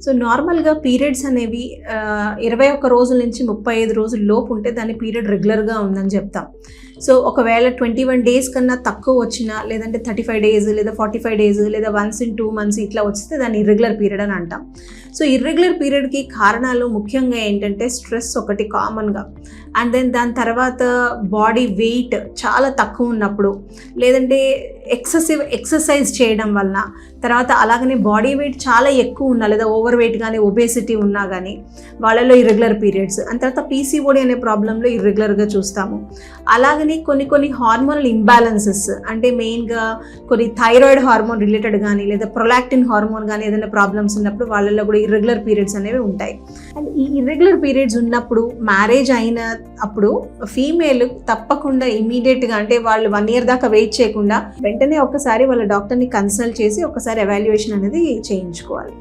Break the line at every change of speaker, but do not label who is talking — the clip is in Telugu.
సో నార్మల్గా పీరియడ్స్ అనేవి 21 రోజుల నుంచి 35 రోజుల లోపు ఉంటే దాని పీరియడ్ రెగ్యులర్గా ఉందని చెప్తాం. సో ఒకవేళ 21 డేస్ కన్నా తక్కువ వచ్చినా, లేదంటే 35 డేస్ లేదా 45 డేస్ లేదా వన్స్ ఇన్ 2 months ఇట్లా వస్తే దాన్ని ఇర్రెగ్యులర్ పీరియడ్ అని అంటాం. సో ఇర్రెగ్యులర్ పీరియడ్కి కారణాలు ముఖ్యంగా ఏంటంటే స్ట్రెస్ ఒకటి కామన్గా, అండ్ దెన్ దాని తర్వాత బాడీ వెయిట్ చాలా తక్కువ ఉన్నప్పుడు, లేదంటే ఎక్సెసివ్ ఎక్సర్సైజ్ చేయడం వలన, తర్వాత అలాగనే బాడీ వెయిట్ చాలా ఎక్కువ ఉన్నా లేదా ఓవర్ వెయిట్ కానీ ఒబేసిటీ ఉన్నా కానీ వాళ్ళలో ఇర్రెగ్యులర్ పీరియడ్స్, అండ్ తర్వాత పీసీఓడి అనే ప్రాబ్లంలో ఇర్రెగ్యులర్గా చూస్తాము. అలాగనే కొన్ని హార్మోనల్ ఇంబ్యాలెన్సెస్, అంటే మెయిన్గా కొన్ని థైరాయిడ్ హార్మోన్ రిలేటెడ్ కానీ లేదా ప్రొలాక్టిన్ హార్మోన్ కానీ ఏదైనా ప్రాబ్లమ్స్ ఉన్నప్పుడు వాళ్ళలో కూడా ఇర్రెగ్యులర్ పీరియడ్స్ అనేవి ఉంటాయి. అండ్ ఈ ఇర్రెగ్యులర్ పీరియడ్స్ ఉన్నప్పుడు మ్యారేజ్ అయిన అప్పుడు ఫీమేల్ తప్పకుండా ఇమీడియట్గా, అంటే వాళ్ళు 1 year దాకా వెయిట్ చేయకుండా వెంటనే ఒక్కసారి వాళ్ళ డాక్టర్ని కన్సల్ట్ చేసి ఒకసారి ఎవాల్యుయేషన్ అనేది చేయించుకోవాలి.